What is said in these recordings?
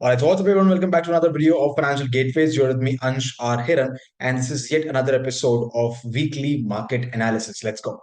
Alright, so what's up everyone? Welcome back to another video of Financial Gateways. You're with me, Ansh R. Hiran, and this is yet another episode of Weekly Market Analysis. Let's go.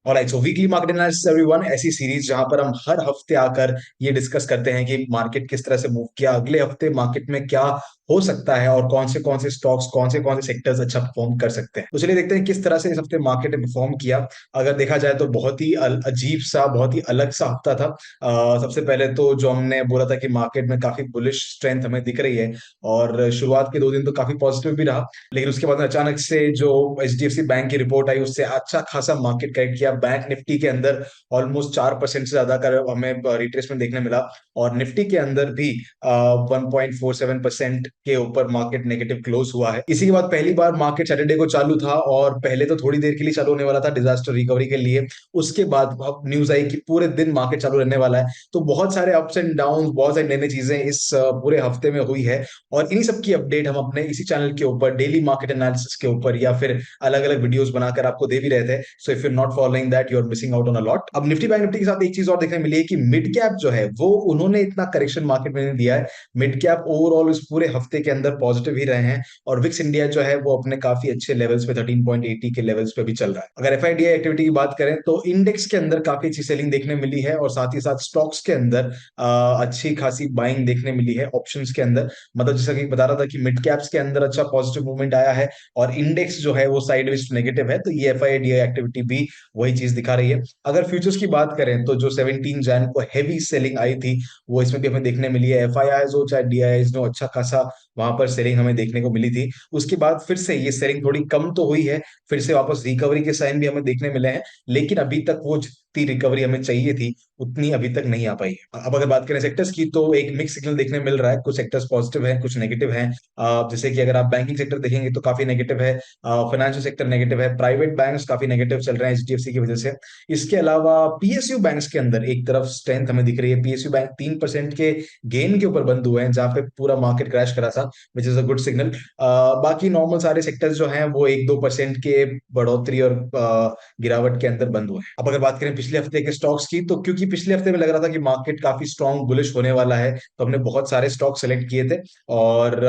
Alright, so weekly market analysis everyone, ऐसी series जहां पर हम हर हफ्ते आकर ये discuss करते हैं कि मार्केट किस तरह से मूव किया, अगले हफ्ते मार्केट में क्या हो सकता है और कौन से स्टॉक्स, कौन से सेक्टर्स अच्छा परफॉर्म कर सकते हैं। तो चलिए देखते हैं किस तरह से इस हफ्ते मार्केट ने परफॉर्म किया। अगर देखा जाए तो बहुत ही अजीब सा, बहुत ही अलग सा हफ्ता था। सबसे पहले तो जो हमने बोला था कि मार्केट में काफी बुलिश स्ट्रेंथ हमें दिख रही है और शुरुआत के 2 दिन तो काफी पॉजिटिव भी रहा, लेकिन उसके बाद अचानक से जो एचडीएफसी बैंक की रिपोर्ट आई उससे अच्छा खासा मार्केट करेक्ट किया। बैंक निफ्टी के अंदर ऑलमोस्ट 4% से ज्यादा का हमें रिट्रेसमेंट देखने मिला और निफ्टी के अंदर भी 1.47% के ऊपर मार्केट नेगेटिव क्लोज हुआ है। इसी के बाद पहली बार मार्केट सैटरडे को चालू था और पहले तो थोड़ी देर के लिए चालू होने वाला था डिजास्टर रिकवरी के लिए। उसके बाद न्यूज आई कि पूरे दिन मार्केट चालू रहने वाला है। तो बहुत सारे अप्स एंड डाउन, बहुत सारी नई नई चीजें इस पूरे हफ्ते में हुई है और इन्हीं सब की अपडेट हम अपने इसी चैनल के ऊपर डेली मार्केट एनालिसिस के ऊपर या फिर अलग अलग वीडियोस बनाकर आपको दे भी रहे थे। So if you not following that, you are missing out on a lot. अब निफ्टी बैंक निफ्टी के साथ एक चीज और देखने मिली है कि मिड कैप जो है वो उन्होंने इतना करेक्शन मार्केट में नहीं दिया है। मिड कैप ओवरऑल इस पूरे हफ्ते के अंदर पॉजिटिव ही रहे हैं और विक्स इंडिया जो है वो अपने काफी अच्छे लेवल्स पे 13.80 के लेवल्स पे भी चल रहा है। अगर एफआईडीआई एक्टिविटी की बात करें तो इंडेक्स के अंदर काफी अच्छी सेलिंग देखने मिली है और साथ ही साथ स्टॉक्स के अंदर अच्छी खासी बाइंग देखने मिली है ऑप्शंस के अंदर। मतलब जैसा कि बता रहा था कि मिड कैप्स के अंदर अच्छा पॉजिटिव मूवमेंट आया है और इंडेक्स जो है वो साइडवेज नेगेटिव है, तो ये एफआईडीआई एक्टिविटी भी वही चीज दिखा रही है। अगर फ्यूचर्स की बात करें तो जो 17 जैन को हैवी सेलिंग आई थी वो इसमें भी हमें देखने मिली है। एफआईआईज हो चाहे डीआईआईज हो, अच्छा खासा वहां पर सेलिंग हमें देखने को मिली थी। उसके बाद फिर से ये सेलिंग थोड़ी कम तो हुई है, फिर से वापस रिकवरी के साइन भी हमें देखने मिले हैं, लेकिन अभी तक वो जितनी रिकवरी हमें चाहिए थी उतनी अभी तक नहीं आ पाई है। अब अगर बात करें सेक्टर्स की तो एक मिक्स सिग्नल देखने मिल रहा है, कुछ सेक्टर्स पॉजिटिव हैं, कुछ नेगेटिव हैं। जैसे कि अगर आप बैंकिंग सेक्टर देखेंगे तो काफी नेगेटिव है, फाइनेंशियल सेक्टर नेगेटिव है, प्राइवेट बैंक्स काफी नेगेटिव चल रहे हैं एचडीएफसी की वजह से। इसके अलावा पीएसयू बैंक्स के अंदर एक तरफ स्ट्रेंथ हमें दिख रही है। पीएसयू बैंक 3% के गेन के ऊपर बंद हुए हैं जहां पे पूरा मार्केट क्रैश करा था, which is a good signal. बाकी नॉर्मल सारे सेक्टर्स जो हैं वो 1-2% के बढ़ोतरी और गिरावट के अंदर बंद हुए हैं। अब अगर बात करें पिछले हफ्ते के स्टॉक्स की तो क्योंकि पिछले हफ्ते में लग रहा था कि मार्केट काफी स्ट्रॉन्ग बुलिश होने वाला है तो हमने बहुत सारे स्टॉक सेलेक्ट किए थे और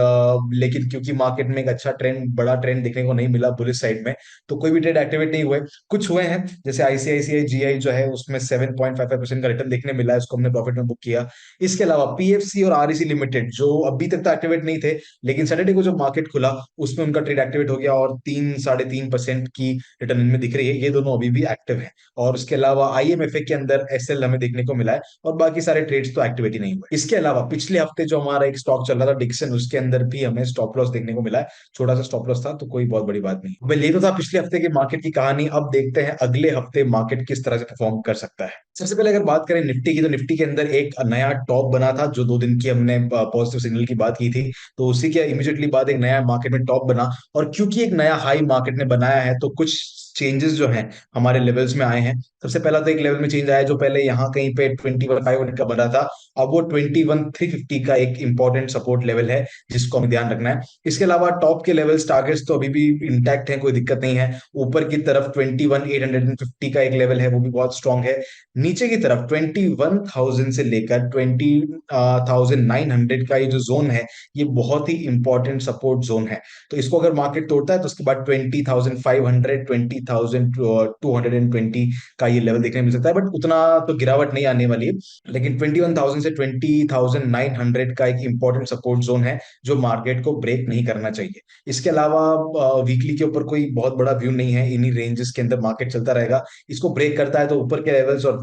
लेकिन क्योंकि मार्केट में एक अच्छा ट्रेंड, बड़ा ट्रेंड देखने को नहीं मिला बुलिश साइड में, तो कोई भी ट्रेड एक्टिवेट नहीं हुए। कुछ हुए हैं जैसे आईसीआईसीआई जीआई जो है उसमें 7.55% का रिटर्न देखने मिला है, उसको हमने प्रॉफिट में बुक किया। इसके अलावा पीएफसी और आरईसी लिमिटेड जो अभी तक तो एक्टिवेट नहीं थे, लेकिन सैटरडे को जब मार्केट खुला उसमें उनका ट्रेड एक्टिवेट हो गया और 3-3.5% की रिटर्न इनमें दिख रही है। ये दोनों अभी भी एक्टिव है और उसके अलावा आईएमएफए के अंदर एसएल हमें देखने को मिला है और बाकी सारे ट्रेड्स तो एक्टिवेट ही नहीं हुए। इसके अलावा पिछले हफ्ते जो हमारा एक स्टॉक चल रहा था डिक्सन, उसके अंदर भी हमें स्टॉप लॉस देखने को मिला है। छोटा सा स्टॉप लॉस था तो कोई बहुत बड़ी बात नहीं। भाई ये तो था पिछले हफ्ते की मार्केट की कहानी। अब देखते हैं अगले हफ्ते मार्केट किस तरह से परफॉर्म कर सकता है। सबसे पहले अगर बात करें निफ्टी की तो निफ्टी के अंदर एक नया टॉप बना था। जो 2 दिन की हमने पॉजिटिव सिग्नल की बात की थी तो उसी के इमीडिएटली बाद एक नया मार्केट में टॉप बना और क्योंकि एक नया हाई मार्केट ने बनाया है तो कुछ चेंजेस जो हैं हमारे लेवल्स में आए हैं। सबसे पहला तो एक लेवल में चेंज आया जो पहले यहाँ कहीं पे 21,500 का बना था, अब वो 21,350 का एक इंपॉर्टेंट सपोर्ट लेवल है जिसको हमें ध्यान रखना है। इसके अलावा टॉप के लेवल्स टारगेट्स तो अभी भी इंटैक्ट हैं, कोई दिक्कत नहीं है। ऊपर की तरफ 21,850 का एक लेवल है, वो भी बहुत स्ट्रांग है। नीचे की तरफ 21,000 से लेकर 20,900 का ये जो जोन है ये बहुत ही इंपॉर्टेंट सपोर्ट जोन है। तो इसको अगर मार्केट तोड़ता है तो उसके बाद 20,500, 20,220 का ये लेवल देखने मिल सकता है, बट उतना तो गिरावट नहीं आने वाली है। लेकिन 21,000 से 20,900 का एक इंपॉर्टेंट सपोर्ट जोन है जो मार्केट को ब्रेक नहीं करना चाहिए। इसके अलावा वीकली के ऊपर कोई बहुत बड़ा व्यू नहीं है, इन्हीं रेंजेस के अंदर मार्केट चलता रहेगा। इसको ब्रेक करता है तो ऊपर के लेवल्स और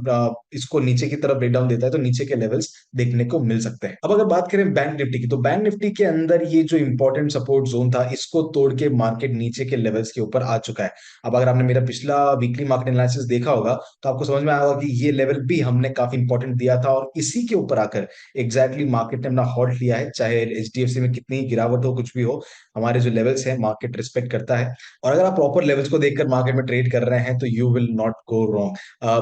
इसको नीचे की तरफ ब्रेक डाउन देता है तो नीचे के लेवल्स देखने को मिल सकते हैं। अब अगर बात करें बैंक निफ्टी की तो बैंक निफ्टी के अंदर ये जो इंपॉर्टेंट सपोर्ट जोन था इसको तोड़ के मार्केट नीचे के लेवल्स के ऊपर आ चुका है। अब अगर आपने मेरा पिछला वीकली मार्केट एनालिसिस देखा होगा तो आपको समझ में आया होगा कि ये लेवल भी हमने काफी इंपॉर्टेंट दिया था और इसी के ऊपर आकर एग्जैक्टली मार्केट ने अपना हॉल्ट लिया है। चाहे एचडीएफसी में कितनी गिरावट हो, कुछ भी हो, हमारे जो लेवल्स हैं मार्केट रिस्पेक्ट करता है। और अगर आप प्रॉपर लेवल्स को देखकर मार्केट में ट्रेड कर रहे हैं तो you will not go wrong.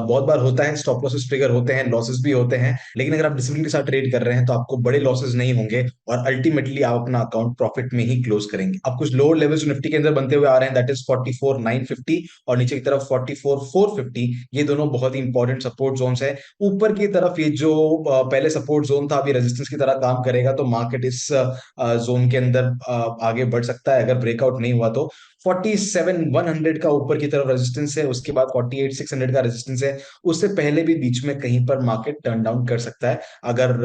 बहुत बार होता है स्टॉप लॉसेस ट्रिगर होते हैं, लॉसेस भी होते हैं, लेकिन अगर आप डिसिप्लिन के साथ ट्रेड कर रहे हैं तो आपको बड़े लॉसेस नहीं होंगे और अल्टीमेटली आप अपना अकाउंट प्रॉफिट में ही क्लोज करेंगे। अब कुछ लोअर लेवल्स निफ्टी के अंदर बनते हुए आ रहे हैं, दैट इज 44,950 440 और नीचे की तरफ 44,450, ये दोनों बहुत ही इंपॉर्टेंट सपोर्ट जोन्स है। ऊपर की तरफ ये जो पहले सपोर्ट जोन था अभी रेजिस्टेंस की तरह काम करेगा, तो मार्केट इस जोन के अंदर आगे बढ़ सकता है अगर ब्रेकआउट नहीं हुआ तो। 47,100 का ऊपर की तरफ रेजिस्टेंस है, उसके बाद 48,600 का रेजिस्टेंस है। उससे पहले भी बीच में कहीं पर मार्केट टर्न डाउन कर सकता है। अगर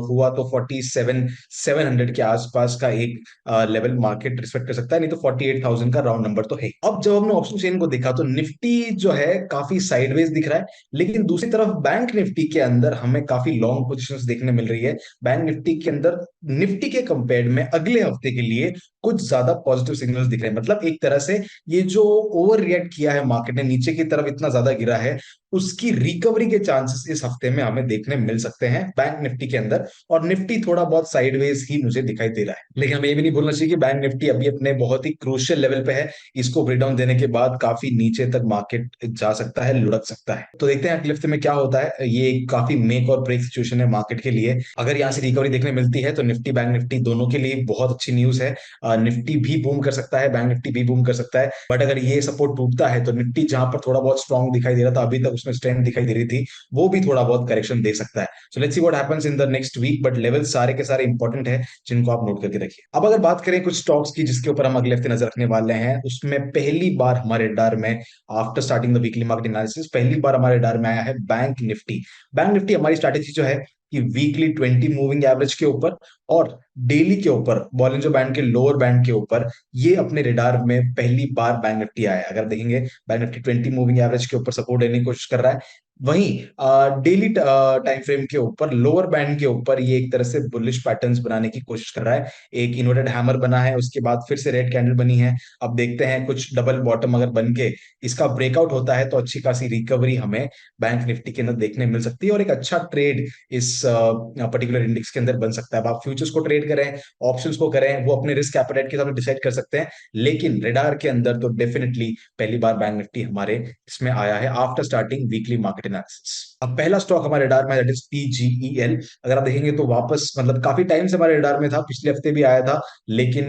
हुआ तो 47,700 के आसपास का एक लेवल मार्केट रिस्पेक्ट कर सकता है, नहीं तो 48,000 का राउंड नंबर तो है। अब जब हमने ऑप्शन चेन को देखा तो निफ्टी जो है काफी साइडवेज दिख रहा है, लेकिन दूसरी तरफ बैंक निफ्टी के अंदर हमें काफी लॉन्ग पोजीशंस देखने मिल रही है। बैंक निफ्टी के अंदर निफ्टी के कंपेयर में अगले हफ्ते के लिए कुछ ज्यादा पॉजिटिव सिग्नल्स दिख रहे हैं। मतलब एक तरह से ये जो ओवर रिएक्ट किया है मार्केट ने, नीचे की तरफ इतना ज्यादा गिरा है, उसकी रिकवरी के चांसेस इस हफ्ते में हमें देखने मिल सकते हैं बैंक निफ्टी के अंदर। और निफ्टी थोड़ा बहुत साइडवेज ही मुझे दिखाई दे रहा है, लेकिन हमें ये भी नहीं भूलना चाहिए कि बैंक निफ्टी अभी अपने बहुत ही क्रूशियल लेवल पे है। इसको ब्रेक डाउन देने के बाद काफी नीचे तक मार्केट जा सकता है, लुढ़क सकता है। तो देखते हैं अगले हफ्ते में क्या होता है। ये काफी मेक और ब्रेक सिचुएशन है मार्केट के लिए। अगर यहाँ से रिकवरी देखने मिलती है तो निफ्टी बैंक निफ्टी दोनों के लिए बहुत अच्छी न्यूज है। निफ्टी भी बूम कर सकता है, बैंक निफ्टी भी बूम कर सकता है। बट अगर ये सपोर्ट टूटता है तो निफ्टी जहां पर थोड़ा बहुत स्ट्रॉन्ग दिखाई दे रहा था, अभी तक उसमें स्ट्रेंथ दिखाई दे रही थी, वो भी थोड़ा बहुत करेक्शन दे सकता है। So let's see what happens in the next week. But level सारे के सारे इंपॉर्टेंट है जिनको आप नोट करके रखिए। अब अगर बात करें कुछ स्टॉक्स की जिसके ऊपर हम अगले हफ्ते नजर रखने वाले हैं, उसमें पहली बार हमारे रडार में, after starting the weekly market analysis, पहली बार हमारे रडार में आया है बैंक निफ्टी। बैंक निफ्टी हमारी स्ट्रैटेजी जो है कि वीकली 20 मूविंग एवरेज के ऊपर और डेली के ऊपर, बॉलिंजर बैंड के लोअर बैंड के ऊपर, ये अपने रिडार में पहली बार बैंक निफ्टी आया है। अगर देखेंगे बैंक निफ्टी 20 मूविंग एवरेज के ऊपर सपोर्ट लेने की कोशिश कर रहा है, वहीं डेली टाइम फ्रेम के ऊपर लोअर बैंड के ऊपर ये एक तरह से बुलिश पैटर्न्स बनाने की कोशिश कर रहा है। एक इन्वर्टेड हैमर बना है, उसके बाद फिर से रेड कैंडल बनी है। अब देखते हैं कुछ डबल बॉटम अगर बन के इसका ब्रेकआउट होता है तो अच्छी खासी रिकवरी हमें बैंक निफ्टी के अंदर देखने मिल सकती है और एक अच्छा ट्रेड इस पर्टिकुलर इंडेक्स के अंदर बन सकता है। अब आप फ्यूचर्स को ट्रेड करें, ऑप्शंस को करें, वो अपने रिस्क एपेटाइट के हिसाब से डिसाइड कर सकते हैं, लेकिन रेडार के अंदर तो डेफिनेटली पहली बार बैंक निफ्टी हमारे इसमें आया है after starting weekly market analysis. अब पहला स्टॉक हमारे रडार में दैट इज पीजीईएल। अगर आप देखेंगे तो वापस, मतलब काफी टाइम से हमारे रडार में था, पिछले हफ्ते भी आया था, लेकिन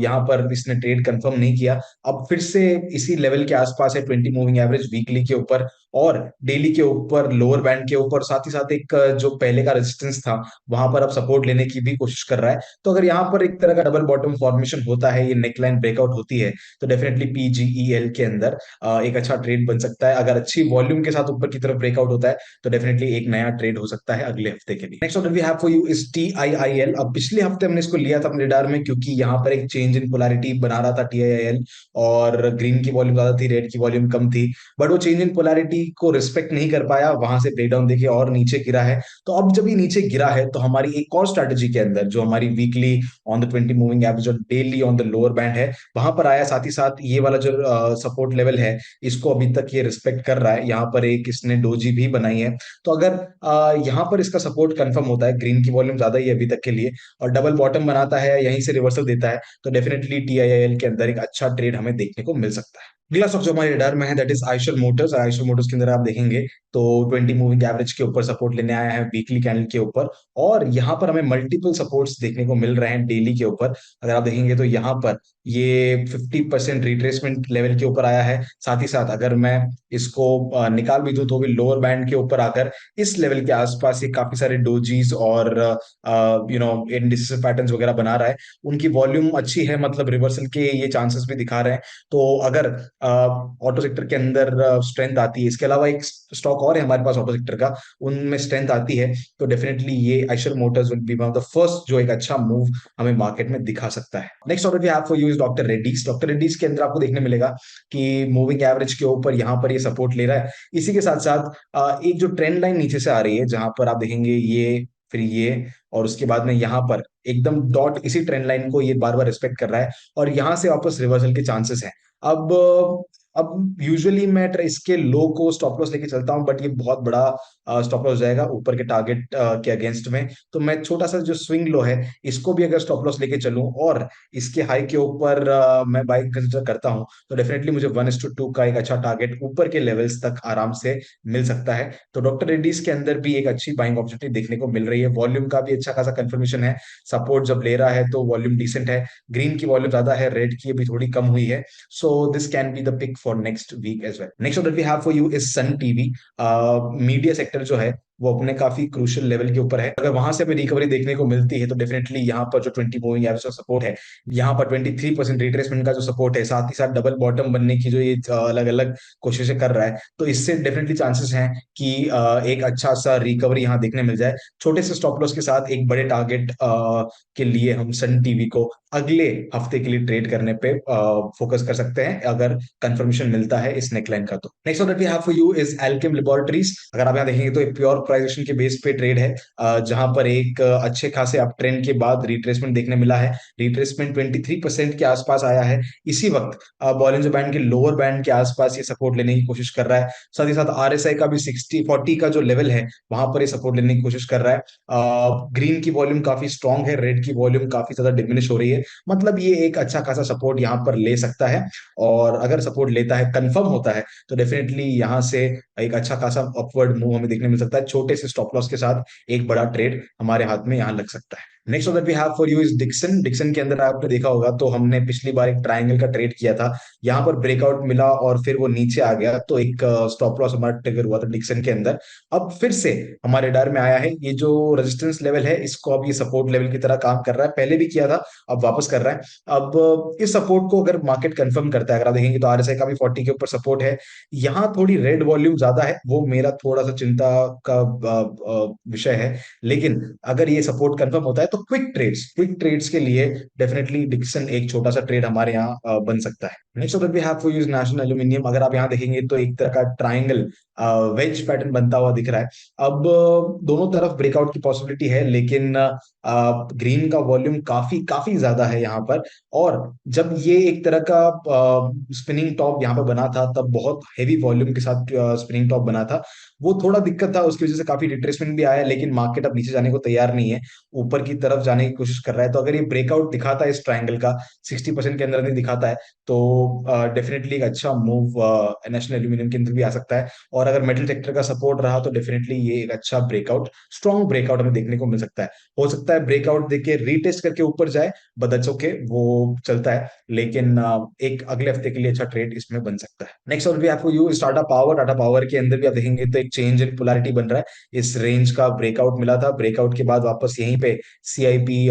यहाँ पर इसने ट्रेड कंफर्म नहीं किया। अब फिर से इसी लेवल के आसपास है, 20 मूविंग एवरेज वीकली के ऊपर और डेली के ऊपर, लोअर बैंड के ऊपर, साथ ही साथ एक जो पहले का रेजिस्टेंस था वहां पर अब सपोर्ट लेने की भी कोशिश कर रहा है। तो अगर यहाँ पर एक तरह का डबल बॉटम फॉर्मेशन होता है, ये नेकलाइन ब्रेकआउट होती है, तो डेफिनेटली पीजीईएल के अंदर एक अच्छा ट्रेड बन सकता है। अगर अच्छी वॉल्यूम के साथ ऊपर की तरफ ब्रेकआउट होता है तो डेफिनेटली एक नया ट्रेड हो सकता है अगले हफ्ते के लिए। Next order we have for you is TIIL. अब पिछले हफ्ते हमने इसको लिया था अपने रडार में क्योंकि यहाँ पर एक चेंज इन पोलैरिटी बना रहा था टीआईआईएल, और ग्रीन की वॉल्यूम ज्यादा थी, रेड की वॉल्यूम कम थी, बट वो चेंज इन पोलैरिटी को रिस्पेक्ट नहीं कर पाया, वहां से ब्रेकडाउन देखिए और नीचे गिरा है। तो अब जब ये नीचे गिरा है तो हमारी एक और स्ट्रैटेजी के अंदर, जो हमारी weekly on the 20 moving average और daily on the lower band है, वहां पर आया। साथ ही साथ ये वाला जो सपोर्ट लेवल है, इसको अभी तक ये रिस्पेक्ट कर रहा है। यहाँ पर एक इसने डोजी भी बनाई है। तो अगर यहाँ पर इसका सपोर्ट कंफर्म होता है, ग्रीन की वॉल्यूम ज्यादा ही है अभी तक के लिए, और डबल बॉटम बनाता है, यहीं से रिवर्सल देता है, तो डेफिनेटली टीआईआईएल के अंदर एक अच्छा ट्रेड हमें देखने को मिल सकता है। अगला स्टॉक जो हमारे रडार में है that is Eicher Motors. Eicher Motors के अंदर आप देखेंगे तो 20 मूविंग एवरेज के ऊपर सपोर्ट लेने आया है, वीकली कैंडल के ऊपर, और यहाँ पर हमें मल्टीपल सपोर्ट्स देखने को मिल रहे हैं डेली के ऊपर। अगर आप देखेंगे तो यहाँ पर ये 50% रिट्रेसमेंट लेवल के ऊपर आया है। साथ ही साथ अगर मैं इसको निकाल भी दूं तो भी लोअर बैंड के ऊपर आकर इस लेवल के आसपास ये काफी सारे डोजीज और इंडिसेस पैटर्न्स वगैरह बना रहा है। उनकी वॉल्यूम अच्छी है, मतलब रिवर्सल के ये चांसेस भी दिखा रहे हैं। तो अगर ऑटो सेक्टर के अंदर स्ट्रेंथ आती है, इसके अलावा एक स्टॉक और है हमारे पास ऑटो सेक्टर का, उनमें स्ट्रेंथ आती है, तो डेफिनेटली ये Eicher Motors will be one of the first जो एक अच्छा मूव हमें मार्केट में दिखा सकता है। Next order we have for you is doctor Reddy's. Doctor Reddy's के अंदर आपको देखने मिलेगा कि मूविंग एवरेज के ऊपर यहाँ पर ये सपोर्ट ले रहा है। इसी के साथ साथ एक जो ट्रेंड लाइन नीचे से आ रही है, जहां पर आप देखेंगे ये, फिर ये, और उसके बाद में यहाँ पर एकदम डॉट इसी ट्रेंड लाइन को ये बार बार रिस्पेक्ट कर रहा है, और यहाँ से वापस रिवर्सल के चांसेस हैं। अब अब यूजुअली मैं इसके लो को स्टॉप लॉस लेके चलता हूं, बट ये बहुत बड़ा स्टॉप लॉस जाएगा ऊपर के टारगेट के अगेंस्ट में। तो मैं छोटा सा जो स्विंग लो है, इसको भी अगर स्टॉप लॉस लेके चलूं और इसके हाई के ऊपर मैं बाइंग कंसिडर करता हूं, तो डेफिनेटली मुझे 1:2 का एक अच्छा टारगेट ऊपर के लेवल्स तक आराम से मिल सकता है। तो डॉक्टर रेड्डीज के अंदर भी एक अच्छी बाइंग अपॉर्चुनिटी देखने को मिल रही है। वॉल्यूम का भी अच्छा खासा कंफर्मेशन है, सपोर्ट जब ले रहा है तो वॉल्यूम डिसेंट है, ग्रीन की वॉल्यूम ज्यादा है, रेड की अभी थोड़ी कम हुई है। So this can be the pick for next week as well. Next that we have for you is Sun TV. Media sector जो है वो अपने काफी क्रूशियल लेवल के ऊपर है। अगर वहां से हमें रिकवरी देखने को मिलती है तो डेफिनेटली यहाँ पर जो 20 मूविंग एवरेज का सपोर्ट है, यहाँ पर 23% रिट्रेसमेंट का जो सपोर्ट है, साथ ही साथ डबल बॉटम बनने की जो ये अलग अलग कोशिशें कर रहा है, तो इससे डेफिनेटली चांसेस हैं कि एक अच्छा सा रिकवरी यहाँ देखने मिल जाए। छोटे से स्टॉप लॉस के साथ एक बड़े टारगेट के लिए हम सन टीवी को अगले हफ्ते के लिए ट्रेड करने पे फोकस कर सकते हैं अगर कंफर्मेशन मिलता है इस नेकलाइन का। तो next that we have for you is Alkem laboratories. अगर आप यहाँ देखेंगे तो एक प्योर प्राइस के बेस पे ट्रेड है, जहां पर एक अच्छे खासे अप ट्रेंड के बाद रिट्रेसमेंट देखने मिला है। रिट्रेसमेंट 23% के आसपास आया है। इसी वक्त बॉलिंजर बैंड के लोअर बैंड के आसपास ये सपोर्ट लेने की कोशिश कर रहा है। साथ ही साथ आरएसआई का भी 60-40 का जो लेवल है वहां पर ये सपोर्ट लेने की कोशिश कर रहा है। ग्रीन की वॉल्यूम काफी स्ट्रांग है, रेड की वॉल्यूम काफी ज्यादा डिमिनिश हो रही है। मतलब ये एक अच्छा खासा सपोर्ट यहाँ पर ले सकता है, और अगर सपोर्ट लेता है, कंफर्म होता है, तो डेफिनेटली यहाँ से एक अच्छा खासा अपवर्ड मूव हमें देखने मिल सकता है। छोटे से स्टॉप लॉस के साथ एक बड़ा ट्रेड हमारे हाथ में यहाँ लग सकता है। Next that we have for you is Dixon. Dixon के अंदर आपने देखा होगा तो हमने पिछली बार एक ट्रायंगल का ट्रेड किया था, यहाँ पर ब्रेकआउट मिला और फिर वो नीचे आ गया, तो एक स्टॉप लॉस हमारा ट्रिगर हुआ था डिक्सन के अंदर। अब फिर से हमारे रडार में आया है, ये जो रेजिस्टेंस लेवल है इसको अब ये सपोर्ट लेवल की तरह काम कर रहा है, पहले भी किया था अब वापस कर रहा है। अब इस सपोर्ट को अगर मार्केट कंफर्म करता है, अगर आप देखेंगे तो आरएसआई का भी 40 के ऊपर सपोर्ट है। यहाँ थोड़ी रेड वॉल्यूम ज्यादा है, वो मेरा थोड़ा सा चिंता का विषय है। लेकिन अगर ये सपोर्ट कंफर्म होता है तो क्विक ट्रेड्स के लिए डेफिनेटली डिक्सन एक छोटा सा ट्रेड हमारे यहाँ बन सकता है। Next of we have for you national aluminium. अगर आप यहाँ देखेंगे तो एक तरह का ट्राइंगल वेज पैटर्न बनता हुआ दिख रहा है। अब दोनों तरफ ब्रेकआउट की पॉसिबिलिटी है, लेकिन ग्रीन का वॉल्यूम काफी काफी ज्यादा है यहाँ पर। और जब ये एक तरह का स्पिनिंग टॉप यहाँ पर बना था तब बहुत हेवी वॉल्यूम के साथ स्पिनिंग टॉप बना था, वो थोड़ा दिक्कत था, उसकी वजह से काफी रिट्रेसमेंट भी आया। लेकिन मार्केट अब नीचे जाने को तैयार नहीं है, ऊपर की तरफ जाने की कोशिश कर रहा है। तो अगर ये ब्रेकआउट दिखाता है इस ट्राइंगल का 60% के अंदर नहीं दिखाता है, तो डेफिनेटली एक अच्छा मूव नेशनल एल्यूमिनियम के अंदर भी आ सकता है। और अगर मेटल सेक्टर का सपोर्ट रहा तो डेफिनेटली ये एक अच्छा ब्रेकआउट, स्ट्रॉन्ग ब्रेकआउट हमें देखने को मिल सकता है। हो सकता है ब्रेकआउट देके रीटेस्ट करके ऊपर जाए, बट दैट्स ओके, वो चलता है। लेकिन एक अगले हफ्ते के लिए अच्छा ट्रेड इसमें बन सकता है। नेक्स्ट और भी आपको you Tata power. Tata power के अंदर भी आप देखेंगे तो एक चेंज इन पोलैरिटी बन रहा है। इस रेंज का ब्रेकआउट मिला था, ब्रेकआउट के बाद वापस यहीं पे सीआईपी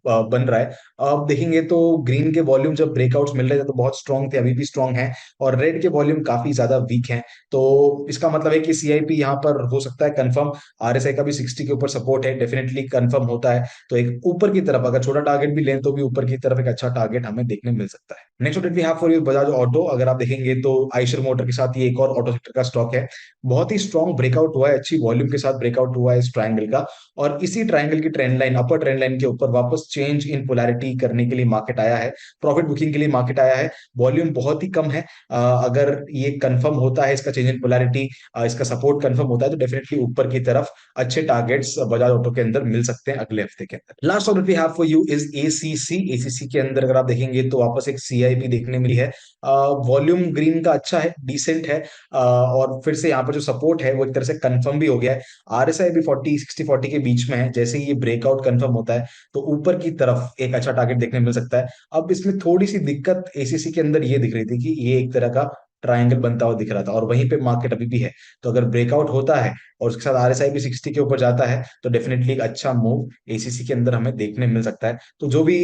बन रहा है। अब देखेंगे तो ग्रीन के वॉल्यूम जब ब्रेकआउट्स मिल रहे थे तो बहुत स्ट्रॉन्ग थे, अभी भी स्ट्रॉन्ग है, और रेड के वॉल्यूम काफी ज्यादा वीक है। तो इसका मतलब है कि सीआईपी यहाँ पर हो सकता है कंफर्म। आरएसआई का भी 60 के ऊपर सपोर्ट है, डेफिनेटली कंफर्म होता है तो एक ऊपर की तरफ अगर छोटा टारगेट भी लें तो भी ऊपर की तरफ एक अच्छा टारगेट हमें देखने मिल सकता है। Next update we have for you Bajaj auto. अगर आप देखेंगे तो आइशर मोटर के साथ ये एक और ऑटो सेक्टर का स्टॉक है। बहुत ही स्ट्रॉन्ग ब्रेकआउट हुआ है, अच्छी वॉल्यूम के साथ ब्रेकआउट हुआ है इस ट्राइंगल का, और इसी ट्राइंगल की ट्रेंड लाइन, अपर ट्रेंड लाइन के ऊपर वापस चेंज इन पोलैरिटी करने के लिए मार्केट आया है, प्रॉफिट बुकिंग के लिए मार्केट आया है। वॉल्यूम बहुत ही कम है। अगर ये कंफर्म होता है, इसका चेंज इन पोलैरिटी, इसका सपोर्ट कंफर्म होता है, तो डेफिनेटली ऊपर की तरफ अच्छे टारगेट्स बजाज ऑटो के अंदर मिल सकते हैं अगले हफ्ते के अंदर। Last order we have for you is ACC. ACC के अंदर अगर आप देखेंगे तो वापस एक सीआईपी देखने मिली है। वॉल्यूम ग्रीन का अच्छा है, डिसेंट है, और फिर से यहाँ पर जो सपोर्ट है वो एक तरह से कंफर्म भी हो गया है। आरएसआई भी 40-60-40 के बीच में है। जैसे ही ये ब्रेकआउट कंफर्म होता है तो ऊपर की तरफ एक अच्छा टारगेट देखने मिल सकता है। अब इसमें थोड़ी सी दिक्कत एसीसी के अंदर ये दिख रही थी कि ये एक तरह का ट्रायंगल बनता हुआ दिख रहा था, और वहीं पे मार्केट अभी भी है। तो अगर ब्रेकआउट होता है और उसके साथ आरएसआई भी 60 के ऊपर जाता है तो डेफिनेटली एक अच्छा मूव एसीसी के अंदर हमें देखने मिल सकता है। तो जो भी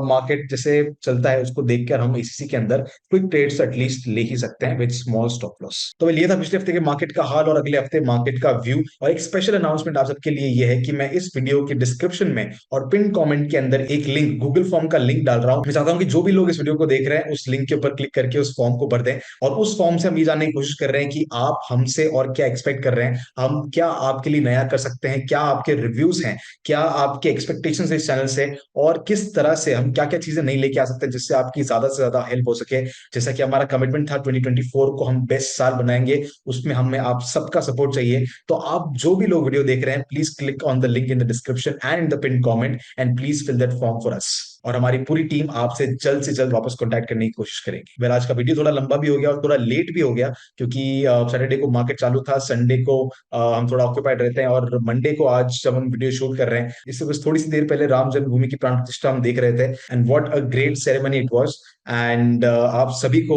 मार्केट जैसे चलता है उसको देखकर हम एसीसी के अंदर क्विक ट्रेड्स एटलीस्ट ले ही सकते हैं विद स्मॉल स्टॉप लॉस। तो ये था पिछले हफ्ते के मार्केट का हाल और अगले हफ्ते मार्केट का व्यू। और एक स्पेशल अनाउंसमेंट आप सबके लिए ये है कि मैं इस वीडियो के डिस्क्रिप्शन में और पिन कमेंट के अंदर एक लिंक, गूगल फॉर्म का लिंक डाल रहा हूं। मैं चाहता हूं कि जो भी लोग इस वीडियो को देख रहे हैं उस लिंक के ऊपर क्लिक करके उस फॉर्म को भर दें, और उस फॉर्म से हम ये जानने की कोशिश कर रहे हैं कि आप हमसे और क्या एक्सपेक्ट कर रहे हैं, हम क्या आपके लिए नया कर सकते हैं, क्या आपके रिव्यूज हैं, क्या आपके एक्सपेक्टेशंस है इस चैनल से, और किस तरह से हम क्या क्या चीजें नहीं लेके आ सकते हैं जिससे आपकी ज्यादा से ज्यादा हेल्प हो सके। जैसा कि हमारा कमिटमेंट था 2024 को हम बेस्ट साल बनाएंगे, उसमें हमें आप सबका सपोर्ट चाहिए। तो आप जो भी लोग वीडियो देख रहे हैं, please click on the link in the description and in the pin comment and please fill that form for us. और हमारी पूरी टीम आपसे जल्द से जल्द वापस कॉन्टैक्ट करने की कोशिश करेगी। वेल, आज का वीडियो थोड़ा लंबा भी हो गया और थोड़ा लेट भी हो गया, क्योंकि सैटरडे को मार्केट चालू था, संडे को हम थोड़ा ऑक्यूपाइड रहते हैं, और मंडे को आज जब हम वीडियो शूट कर रहे हैं, इससे बस थोड़ी सी देर पहले राम जन्मभूमि की प्राण प्रतिष्ठा हम देख रहे थे, and what a great ceremony it was. And आप सभी को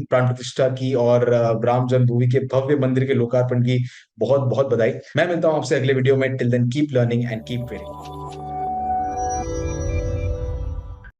प्राण प्रतिष्ठा की और राम जन्मभूमि के भव्य मंदिर के लोकार्पण की बहुत बहुत बधाई। मैं मिलता हूं आपसे अगले वीडियो में। Till then keep learning and keep wearing.